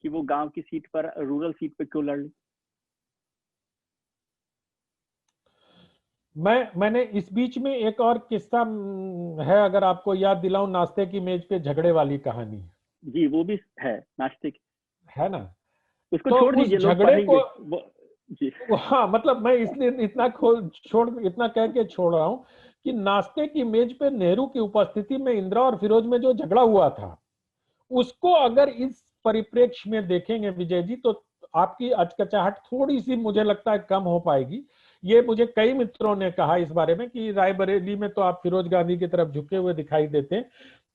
कि वो गांव की सीट पर, रूरल सीट पर क्यों लड़ ली। मैंने इस बीच में एक और किस्सा है, अगर आपको याद दिलाऊं, नाश्ते की मेज पे झगड़े वाली कहानी जी वो भी है नाश्ते की, है ना। उसको तो छोड़ उस दीजिए, लोग झगड़े पढ़ेंगे को, वो। जी हाँ मतलब मैं इसलिए इतना खोल छोड़ इतना कह के छोड़ रहा हूं कि नाश्ते की मेज पे नेहरू की उपस्थिति में इंदिरा और फिरोज में जो झगड़ा हुआ था, उसको अगर इस परिप्रेक्ष्य में देखेंगे विजय जी, तो आपकी अचकचाहट थोड़ी सी मुझे लगता है कम हो पाएगी। ये मुझे कई मित्रों ने कहा इस बारे में कि रायबरेली में तो आप फिरोज गांधी की तरफ झुके हुए दिखाई देते हैं।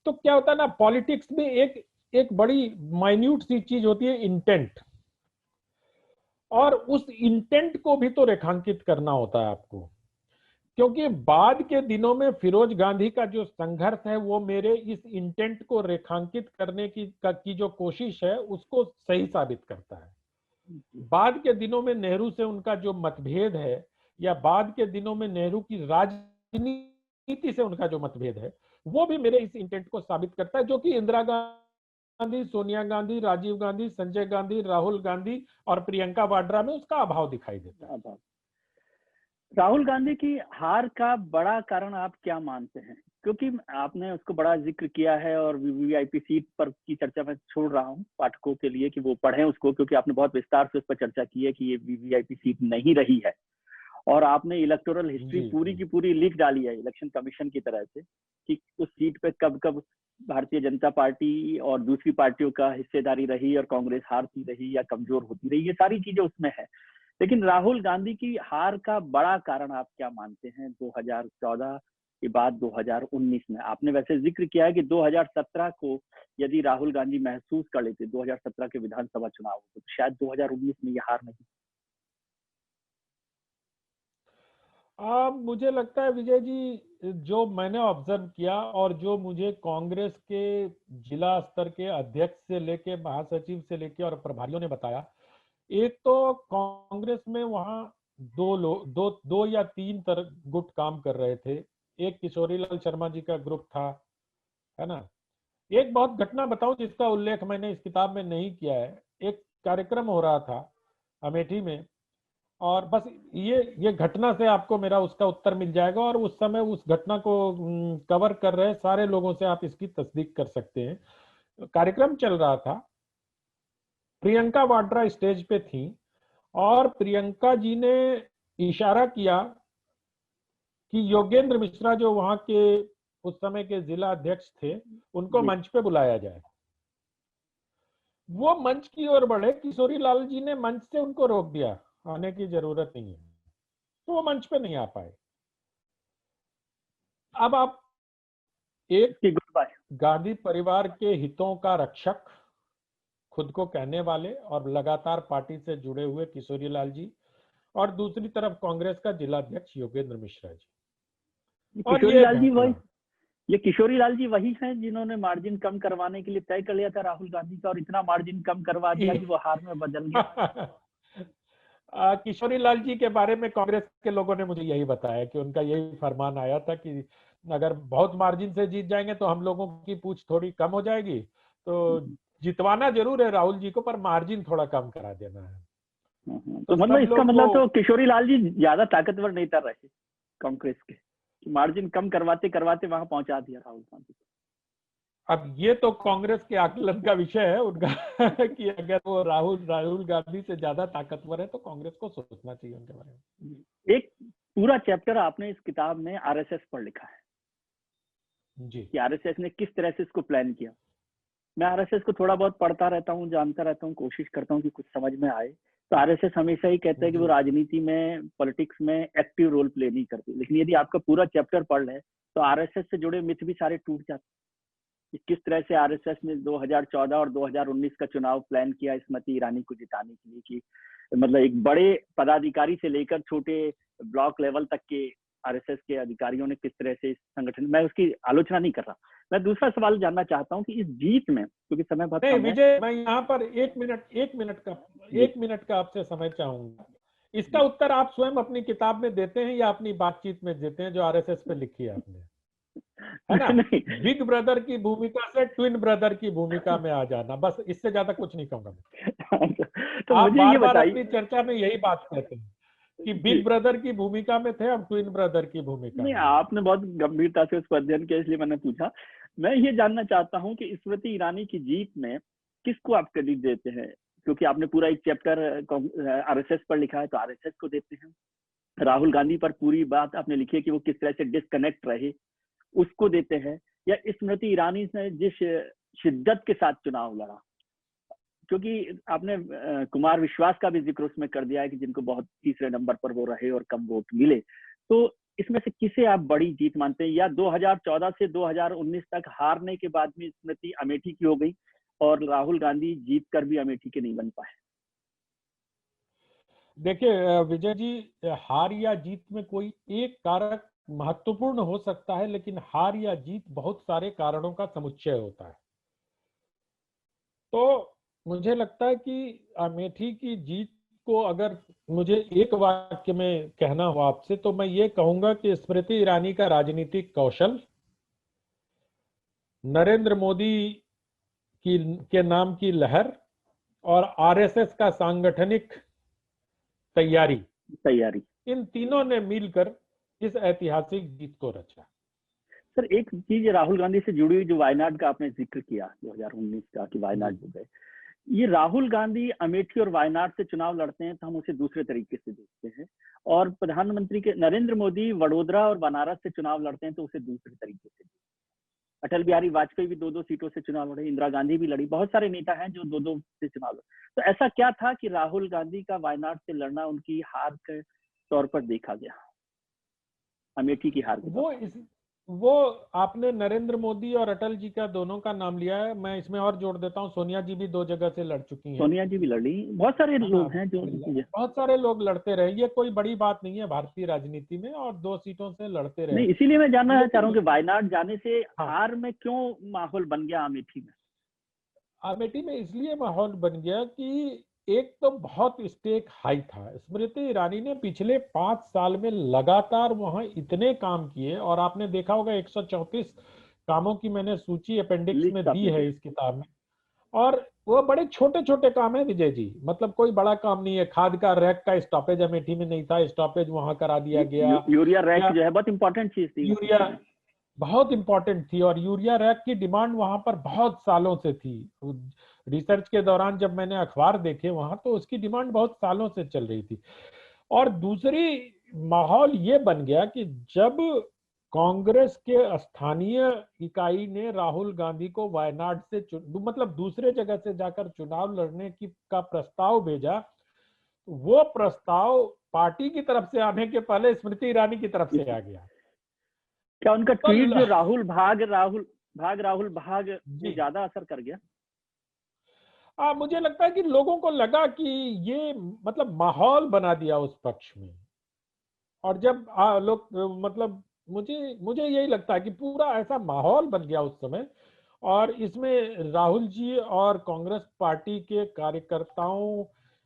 तो क्या होता है ना, पॉलिटिक्स में एक एक बड़ी माइन्यूट सी चीज होती है, इंटेंट। और उस इंटेंट को भी तो रेखांकित करना होता है आपको, क्योंकि बाद के दिनों में फिरोज गांधी का जो संघर्ष है, वो मेरे इस इंटेंट को रेखांकित करने की जो कोशिश है, उसको सही साबित करता है। बाद के दिनों में नेहरू से उनका जो मतभेद है, या बाद के दिनों में नेहरू की राजनीति से उनका जो मतभेद है, वो भी मेरे इस इंटेंट को साबित करता है, जो कि इंदिरा गांधी, सोनिया गांधी, राजीव गांधी, संजय गांधी, राहुल गांधी और प्रियंका वाड्रा में उसका अभाव दिखाई देता है। अब राहुल गांधी की हार का बड़ा कारण आप क्या मानते हैं? क्योंकि आपने उसको बड़ा जिक्र किया है, और वीवीआईपी सीट पर की चर्चा मैं छोड़ रहा हूं पाठकों के लिए कि वो पढ़ें उसको, क्योंकि आपने बहुत विस्तार से उस पर चर्चा की है कि ये वीवीआईपी सीट नहीं रही है, और आपने इलेक्टोरल हिस्ट्री जी पूरी जी की पूरी लिख डाली है इलेक्शन कमीशन की तरह से कि उस सीट पे कब कब भारतीय जनता पार्टी और दूसरी पार्टियों का हिस्सेदारी रही, और कांग्रेस हारती रही या कमजोर होती रही, ये सारी चीजें उसमें है। लेकिन राहुल गांधी की हार का बड़ा कारण आप क्या मानते हैं 2014 ये बात 2019 में। आपने वैसे जिक्र किया है कि 2017 को यदि राहुल गांधी महसूस कर लेते 2017 के विधानसभा चुनाव को, तो शायद 2019 में ये हार नहीं। मुझे लगता है विजय जी, जो मैंने ऑब्जर्व किया और जो मुझे कांग्रेस के जिला स्तर के अध्यक्ष से लेके महासचिव से लेके और प्रभारियों ने बताया, एक तो कांग्रेस में वहां दो या तीन तरह गुट काम कर रहे थे। एक किशोरीलाल शर्मा जी का ग्रुप था, है ना। एक बहुत घटना बताऊं जिसका उल्लेख मैंने इस किताब में नहीं किया है। एक कार्यक्रम हो रहा था अमेठी में, और बस ये घटना से आपको मेरा उसका उत्तर मिल जाएगा, और उस समय उस घटना को कवर कर रहे सारे लोगों से आप इसकी तस्दीक कर सकते हैं। कार्यक्रम चल रहा था, प्रियंका वाड्रा स्टेज पे थी, और प्रियंका जी ने इशारा किया कि योगेंद्र मिश्रा जो वहां के उस समय के जिला अध्यक्ष थे, उनको मंच पे बुलाया जाए। वो मंच की ओर बढ़े, किशोरी लाल जी ने मंच से उनको रोक दिया, आने की जरूरत नहीं है, तो वो मंच पे नहीं आ पाए। अब आप एक गांधी परिवार के हितों का रक्षक खुद को कहने वाले और लगातार पार्टी से जुड़े हुए किशोरी लाल जी, और दूसरी तरफ कांग्रेस का जिला अध्यक्ष योगेंद्र मिश्रा जी। और ये किशोरी लाल जी वही हैं जिन्होंने मार्जिन कम करवाने के लिए तय कर लिया था राहुल गांधी का, और इतना मार्जिन कम करवा दिया कि वो हार में बदल गया। किशोरी लाल जी के बारे में कांग्रेस के लोगों ने मुझे यही बताया कि उनका यही फरमान आया था कि अगर बहुत मार्जिन से जीत जाएंगे तो हम लोगों की पूछ थोड़ी कम हो जाएगी, तो जितवाना जरूर है राहुल जी को, पर मार्जिन थोड़ा कम करा देना है। तो मतलब इसका मतलब तो किशोरी लाल जी ज्यादा ताकतवर नहीं कर रहे कांग्रेस के, मार्जिन कम करवाते करवाते वहां पहुंचा दिया राहुल गांधी। अब ये तो कांग्रेस के आकलन का विषय है उनका कि अगर वो राहुल गांधी से ज्यादा ताकतवर है तो कांग्रेस को सोचना चाहिए उनके बारे में। एक पूरा चैप्टर आपने इस किताब में आरएसएस पर लिखा है जी, कि आरएसएस ने किस तरह से इसको प्लान किया। मैं आरएसएस को थोड़ा बहुत पढ़ता रहता हूँ, जानता रहता हूँ, कोशिश करता हूँ कि कुछ समझ में आए। तो आरएसएस हमेशा ही कहता है कि वो राजनीति में, पॉलिटिक्स में एक्टिव रोल प्ले नहीं करती, लेकिन यदि आपका पूरा चैप्टर पढ़ ले तो आरएसएस से जुड़े मिथ भी सारे टूट जाते हैं। किस तरह से आरएसएस ने 2014 और 2019 का चुनाव प्लान किया स्मृति ईरानी को जिताने के लिए, कि मतलब एक बड़े पदाधिकारी से लेकर छोटे ब्लॉक लेवल तक के आरएसएस के अधिकारियों ने किस तरह से इस संगठन, मैं उसकी आलोचना नहीं कर रहा। मैं दूसरा सवाल जानना चाहता हूं कि इस जीत में, क्योंकि समय बहुत कम है। विजय, मैं यहाँ पर एक मिनट का आपसे समय चाहूंगा। इसका उत्तर आप स्वयं अपनी किताब में देते हैं या अपनी बातचीत में देते हैं जो आरएसएस पे लिखी है आपने, है ना? बिग ब्रदर की भूमिका से ट्विन ब्रदर की भूमिका में आ जाना, बस इससे ज्यादा कुछ नहीं कहूंगा। तो आप मुझे ये बार बताइए, अपनी चर्चा में यही बात कहते हैं कि बिग ब्रदर की भूमिका में थे, अब ट्विन ब्रदर की भूमिका नहीं, में। आपने बहुत गंभीरता से उसको अध्ययन किया, इसलिए मैंने पूछा। मैं ये जानना चाहता हूँ कि स्मृति ईरानी की जीत में किसको आप क्रेडिट देते हैं, क्योंकि आपने पूरा एक चैप्टर आरएसएस पर लिखा है, तो आरएसएस को देते हैं। राहुल गांधी पर पूरी बात आपने लिखी है कि वो किस तरह से डिस्कनेक्ट रहे, उसको देते हैं, या स्मृति ईरानी ने जिस शिद्दत के साथ चुनाव लड़ा, क्योंकि आपने कुमार विश्वास का भी जिक्र उसमें कर दिया है कि जिनको बहुत तीसरे नंबर पर वो रहे और कम वोट मिले। तो इसमें से किसे आप बड़ी जीत मानते हैं, या 2014 से 2019 तक हारने के बाद में स्मृति अमेठी की हो गई और राहुल गांधी जीत कर भी अमेठी के नहीं बन पाए? देखिए विजय जी, हार या जीत में कोई एक कारक महत्वपूर्ण हो सकता है, लेकिन हार या जीत बहुत सारे कारणों का समुच्चय होता है। तो मुझे लगता है कि अमेठी की जीत को अगर मुझे एक वाक्य में कहना हो आपसे, तो मैं ये कहूंगा कि स्मृति ईरानी का राजनीतिक कौशल, नरेंद्र मोदी के नाम की लहर, और आरएसएस का सांगठनिक तैयारी, इन तीनों ने मिलकर इस ऐतिहासिक जीत को रचा। सर, एक चीज राहुल गांधी से जुड़ी हुई, जो वायनाड का आपने जिक्र किया 2019 का कि वायनाड हो गए, ये राहुल गांधी अमेठी और वायनाड से चुनाव लड़ते हैं तो हम उसे दूसरे तरीके से देखते हैं, और प्रधानमंत्री के नरेंद्र मोदी वडोदरा और बनारस से चुनाव लड़ते हैं तो उसे दूसरे तरीके से। अटल बिहारी वाजपेयी भी 2-2 सीटों से चुनाव लड़े, इंदिरा गांधी भी लड़ी, बहुत सारे नेता हैं जो 2-2 से चुनाव लड़े। तो ऐसा क्या था कि राहुल गांधी का वायनाड से लड़ना उनकी हार के तौर पर देखा गया, अमेठी की हार? वो आपने नरेंद्र मोदी और अटल जी का दोनों का नाम लिया है, मैं इसमें और जोड़ देता हूँ, सोनिया जी भी 2 जगह से लड़ चुकी हैं, सोनिया जी भी लड़ी, बहुत सारे है ना। लोग हैं जो बहुत सारे लोग लड़ते रहे, ये कोई बड़ी बात नहीं है भारतीय राजनीति में, और 2 सीटों से लड़ते रहे। नहीं, इसीलिए मैं जानना चाह रहा हूँ लेकिन कि वायनाड जाने से हाँ, हार में क्यों माहौल बन गया अमेठी में? अमेठी में इसलिए माहौल बन गया कि एक तो बहुत स्टेक हाई था। स्मृति ईरानी ने पिछले 5 साल में लगातार वहां इतने काम किए, और आपने देखा होगा 134 कामों की मैंने सूची अपेंडिक्स में लिस्ट दी आपने है दी। इस किताब में। और वो बड़े छोटे छोटे काम है विजय जी, मतलब कोई बड़ा काम नहीं है। खाद का रैक का स्टॉपेज अमेठी में नहीं था, स्टॉपेज वहां करा दिया गया। यूरिया रैक या जो है बहुत इंपॉर्टेंट चीज थी यूरिया बहुत इंपॉर्टेंट थी, और यूरिया रैक की डिमांड वहां पर बहुत सालों से थी। रिसर्च के दौरान जब मैंने अखबार देखे वहां, तो उसकी डिमांड बहुत सालों से चल रही थी। और दूसरी माहौल ये बन गया कि जब कांग्रेस के स्थानीय इकाई ने राहुल गांधी को वायनाड से मतलब दूसरे जगह से जाकर चुनाव लड़ने की का प्रस्ताव भेजा, वो प्रस्ताव पार्टी की तरफ से आने के पहले स्मृति ईरानी की तरफ से आ गया। क्या उनका तो ट्वीट जो राहुल भाग वो जी, ज्यादा असर कर गया? मुझे लगता है कि लोगों को लगा कि ये मतलब माहौल बना दिया उस पक्ष में। और जब लोग मतलब मुझे मुझे यही लगता है कि पूरा ऐसा माहौल बन गया उस समय, और इसमें राहुल जी और कांग्रेस पार्टी के कार्यकर्ताओं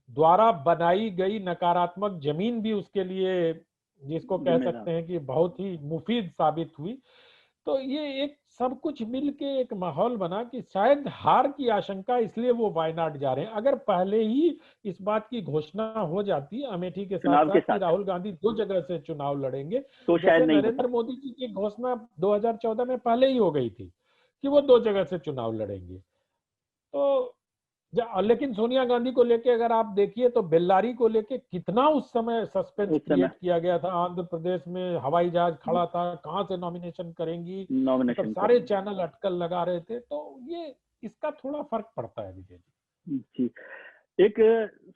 द्वारा बनाई गई नकारात्मक जमीन भी उसके लिए, जिसको कह जिम्मेदार। सकते हैं कि बहुत ही मुफीद साबित हुई। तो ये एक सब कुछ मिलके एक माहौल बना कि शायद हार की आशंका, इसलिए वो वायनाड जा रहे हैं। अगर पहले ही इस बात की घोषणा हो जाती अमेठी के साथ चुनाव के साथ कि साथ राहुल गांधी 2 जगह से चुनाव लड़ेंगे, तो शायद जैसे नहीं नरेंद्र होता। मोदी जी की घोषणा 2014 में पहले ही हो गई थी कि वो 2 जगह से चुनाव लड़ेंगे। तो लेकिन सोनिया गांधी को लेके अगर आप देखिए तो बेल्लारी को लेके कितना उस समय सस्पेंस उस समय क्रिएट किया गया था। आंध्र प्रदेश में हवाई जहाज खड़ा था, कहां से नॉमिनेशन करेंगी, मतलब नॉमिनेशन सारे करेंगे। चैनल अटकल लगा रहे थे। तो ये इसका थोड़ा फर्क पड़ता है विजय जी। जी, एक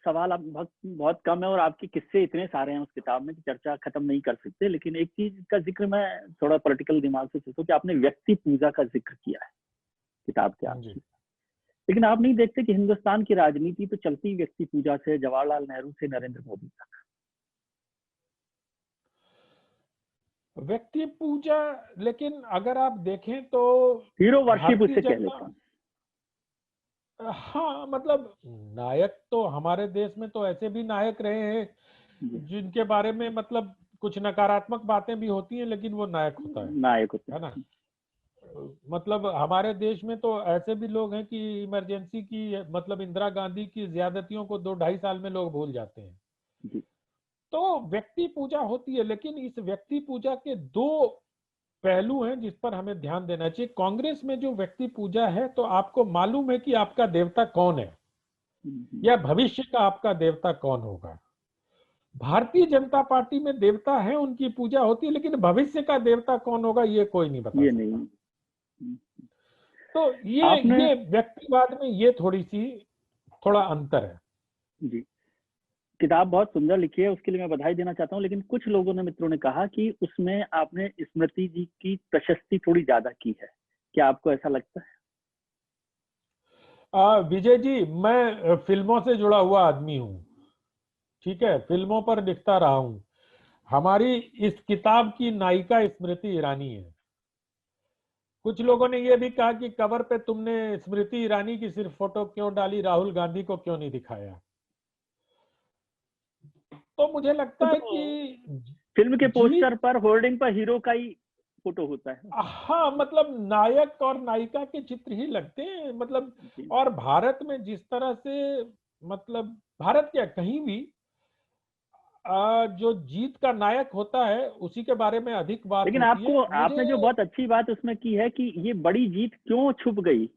सवाल आप बहुत बहुत कम है और आपके किस्से इतने सारे हैं उस किताब में कि चर्चा खत्म नहीं कर सकते, लेकिन एक चीज का जिक्र मैं थोड़ा पॉलिटिकल दिमाग से सोचूं कि आपने व्यक्ति पूजा का जिक्र किया है किताब के जी, आखिर, लेकिन आप नहीं देखते कि हिंदुस्तान की राजनीति तो चलती व्यक्ति पूजा से जवाहरलाल नेहरू से नरेंद्र मोदी तक। व्यक्ति पूजा, लेकिन अगर आप देखें तो हीरो वर्शिप भारतीय उसे कह जनता, लेते हैं। हाँ मतलब नायक तो हमारे देश में तो ऐसे भी नायक रहे हैं जी, जिनके बारे में मतलब कुछ नकारात्मक बातें भी होती हैं, लेकिन वो नायक होता नायक होते है ना। हैं। मतलब हमारे देश में तो ऐसे भी लोग हैं कि इमरजेंसी की मतलब इंदिरा गांधी की ज्यादतियों को 2-2.5 साल में लोग भूल जाते हैं। जी, तो व्यक्ति पूजा होती है, लेकिन इस व्यक्ति पूजा के 2 पहलू हैं जिस पर हमें ध्यान देना चाहिए। कांग्रेस में जो व्यक्ति पूजा है, तो आपको मालूम है कि आपका देवता कौन है, या भविष्य का आपका देवता कौन होगा। भारतीय जनता पार्टी में देवता है, उनकी पूजा होती है, लेकिन भविष्य का देवता कौन होगा ये कोई नहीं बता ये नहीं। सकता। तो ये आपने ये व्यक्तिवाद में ये थोड़ा अंतर है। जी, किताब बहुत सुंदर लिखी है, उसके लिए मैं बधाई देना चाहता हूँ, लेकिन कुछ लोगों ने, मित्रों ने कहा कि उसमें आपने स्मृति जी की प्रशस्ति थोड़ी ज्यादा की है। क्या आपको ऐसा लगता है? विजय जी, मैं फिल्मों से जुड़ा हुआ आदमी हूँ, ठीक है, फिल्मों पर लिखता रहा हूँ। हमारी इस किताब की नायिका स्मृति ईरानी है। कुछ लोगों ने यह भी कहा कि कवर पे तुमने स्मृति ईरानी की सिर्फ फोटो क्यों डाली, राहुल गांधी को क्यों नहीं दिखाया। तो मुझे लगता है तो कि फिल्म के जीत, पोस्टर पर होर्डिंग पर हीरो का ही फोटो होता है। हाँ मतलब नायक और नायिका के चित्र ही लगते हैं, मतलब। जी। और भारत में जिस तरह से, मतलब भारत क्या कहीं भी जो जीत का नायक होता है उसी के बारे में अधिक बात लेकिन होती आपको, है मुझे। आपने जो बहुत अच्छी बात उसमें की है कि ये बड़ी जीत क्यों छुप गई,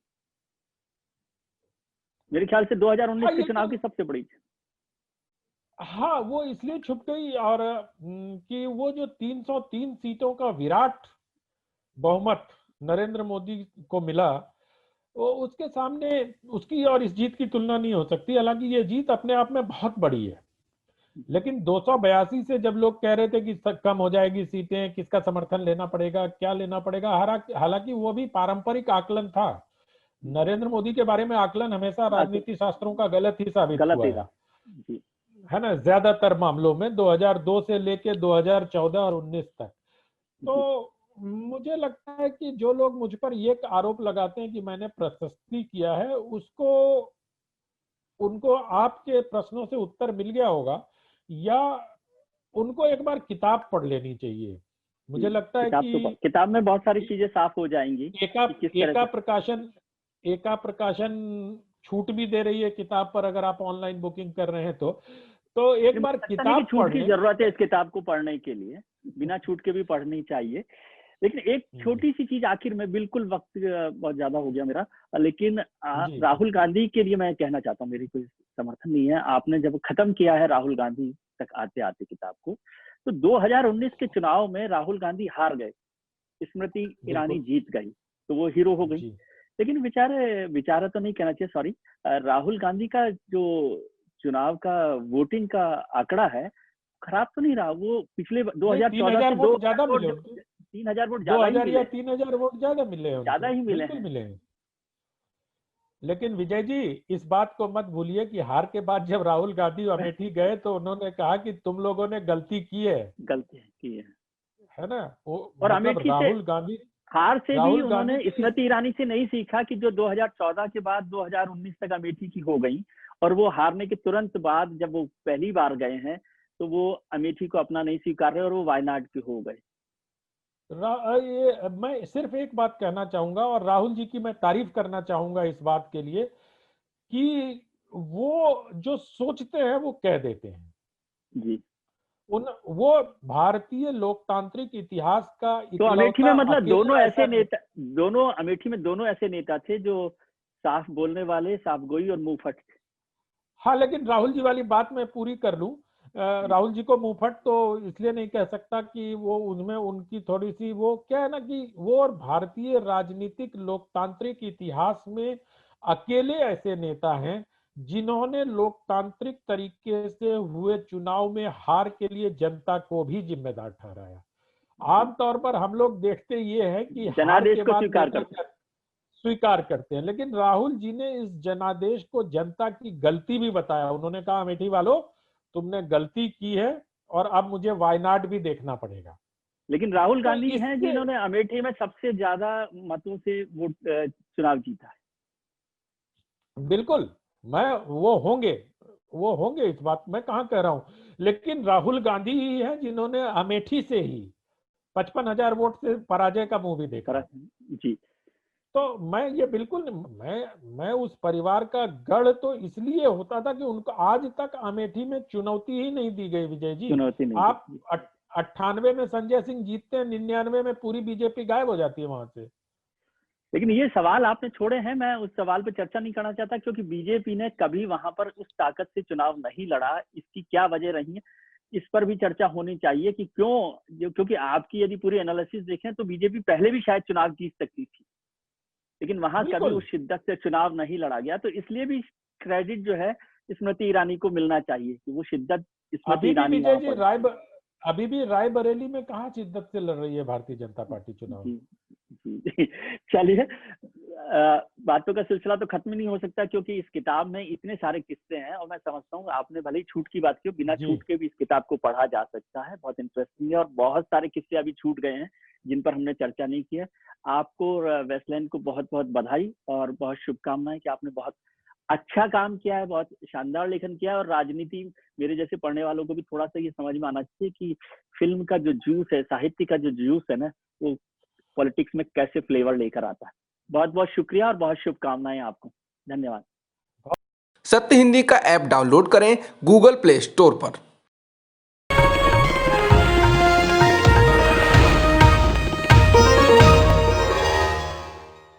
मेरे ख्याल से हाँ 2019 के ये तो, चुनाव की सबसे बड़ी। हाँ वो इसलिए छुप गई, और कि वो जो 303 सीटों का विराट बहुमत नरेंद्र मोदी को मिला, वो उसके सामने उसकी और इस जीत की तुलना नहीं हो सकती। हालांकि ये जीत अपने आप में बहुत बड़ी है, लेकिन 282 से जब लोग कह रहे थे कि कम हो जाएगी सीटें, किसका समर्थन लेना पड़ेगा, क्या लेना पड़ेगा, हालांकि वो भी पारंपरिक आकलन था। नरेंद्र मोदी के बारे में आकलन हमेशा राजनीति शास्त्रों का गलत ही साबित हुआ है ना, ज्यादातर मामलों में 2002 से लेके 2014 और 19 तक। तो मुझे लगता है कि जो लोग मुझ पर ये आरोप लगाते हैं कि मैंने प्रशस्ति किया है, उनको आपके प्रश्नों से उत्तर मिल गया होगा, या उनको एक बार किताब पढ़ लेनी चाहिए। मुझे लगता है कि किताब में बहुत सारी चीजें साफ हो जाएंगी। एका प्रकाशन छूट भी दे रही है किताब पर, अगर आप ऑनलाइन बुकिंग कर रहे हैं तो एक बार किताब छूट की जरूरत है इस किताब को पढ़ने के लिए, बिना छूट के भी पढ़नी चाहिए। लेकिन एक छोटी सी चीज आखिर में, बिल्कुल वक्त बहुत ज्यादा हो गया मेरा, लेकिन राहुल गांधी के लिए मैं कहना चाहता हूँ, मेरी कोई समर्थन नहीं है। आपने जब खत्म किया है राहुल गांधी तक आते आते किताब को, तो 2019 के चुनाव में राहुल गांधी हार गए, स्मृति ईरानी जीत गई, तो वो हीरो हो गई। लेकिन बेचारा तो नहीं कहना चाहिए, सॉरी, राहुल गांधी का जो चुनाव का वोटिंग का आंकड़ा है खराब तो नहीं रहा। वो पिछले 2014 से 3,000 वोट 3,000 वोट ज्यादा 3,000 वोट ज्यादा मिले हैं, ज्यादा ही मिले हैं। लेकिन विजय जी, इस बात को मत भूलिए कि हार के बाद जब राहुल गांधी अमेठी गए तो उन्होंने कहा कि तुम लोगों ने गलती की है ना। और अमेठी राहुल गांधी हार से भी उन्होंने स्मृति ईरानी से नहीं सीखा कि जो 2014 के बाद 2019 तक अमेठी की हो गई, और वो हारने के तुरंत बाद जब वो पहली बार गए हैं तो वो अमेठी को अपना नहीं स्वीकार रहे और वो वायनाड के हो गए। मैं सिर्फ एक बात कहना चाहूंगा, और राहुल जी की मैं तारीफ करना चाहूंगा इस बात के लिए कि वो जो सोचते हैं वो कह देते हैं जी। वो भारतीय लोकतांत्रिक इतिहास का तो अमेठी में मतलब अमेठी में दोनों ऐसे नेता थे जो साफ बोलने वाले, साफ गोई और मुंहफट थे। हाँ, लेकिन राहुल जी वाली बात मैं पूरी कर लूं। राहुल जी को मुंहफट तो इसलिए नहीं कह सकता कि वो उनमें उनकी थोड़ी सी वो क्या है ना कि वो और भारतीय राजनीतिक लोकतांत्रिक इतिहास में अकेले ऐसे नेता हैं जिन्होंने लोकतांत्रिक तरीके से हुए चुनाव में हार के लिए जनता को भी जिम्मेदार ठहराया। आमतौर पर हम लोग देखते ये है कि जनादेश को स्वीकार करते हैं, लेकिन राहुल जी ने इस जनादेश को जनता की गलती भी बताया। उन्होंने कहा अमेठी वालों, तुमने गलती की है और अब मुझे वायनाड भी देखना पड़ेगा। लेकिन राहुल गांधी हैं जिन्होंने अमेठी में सबसे ज्यादा मतों से वोट चुनाव जीता है। बिल्कुल, वो होंगे, इस बात मैं कहां कह रहा हूं, लेकिन राहुल गांधी ही है जिन्होंने अमेठी से ही 55,000 वोट से पराजय का मुंह भी देखा जी। तो मैं ये बिल्कुल मैं उस परिवार का गढ़ तो इसलिए होता था कि उनको आज तक अमेठी में चुनौती ही नहीं दी गई। विजय जी, आप 98 में संजय सिंह जीतते हैं, 99 में पूरी बीजेपी गायब हो जाती है वहां से। लेकिन ये सवाल आपने छोड़े हैं, मैं उस सवाल पे चर्चा नहीं करना चाहता, क्योंकि बीजेपी ने कभी वहां पर उस ताकत से चुनाव नहीं लड़ा। इसकी क्या वजह रही है, इस पर भी चर्चा होनी चाहिए कि क्योंकि आपकी यदि पूरी एनालिसिस देखें तो बीजेपी पहले भी शायद चुनाव जीत सकती थी, लेकिन वहां कभी उस शिद्दत से चुनाव नहीं लड़ा गया। तो इसलिए भी क्रेडिट जो है स्मृति ईरानी को मिलना चाहिए कि वो शिद्दत स्मृति ईरानी। अभी भी रायबरेली में कहाँ शिद्दत से लड़ रही है भारतीय जनता पार्टी चुनाव। चलिए, बातों का सिलसिला तो खत्म नहीं हो सकता, क्योंकि इस किताब में इतने सारे किस्से हैं, और मैं समझता हूँ आपने भले ही छूट की बात की, बिना छूट के भी इस किताब को पढ़ा जा सकता है। बहुत इंटरेस्टिंग है, और बहुत सारे किस्से अभी छूट गए हैं जिन पर हमने चर्चा नहीं की है। आपको वेस्टलैंड को बहुत बहुत बधाई और बहुत शुभकामनाएं कि आपने बहुत अच्छा काम किया है, बहुत शानदार लेखन किया है। और राजनीति मेरे जैसे पढ़ने वालों को भी थोड़ा सा ये समझ में आना चाहिए कि फिल्म का जो जूस है, साहित्य का जो जूस है ना, वो पॉलिटिक्स में कैसे फ्लेवर लेकर आता है। बहुत बहुत शुक्रिया और बहुत शुभकामनाएं आपको। धन्यवाद। सत्य हिंदी का ऐप डाउनलोड करें गूगल प्ले स्टोर पर।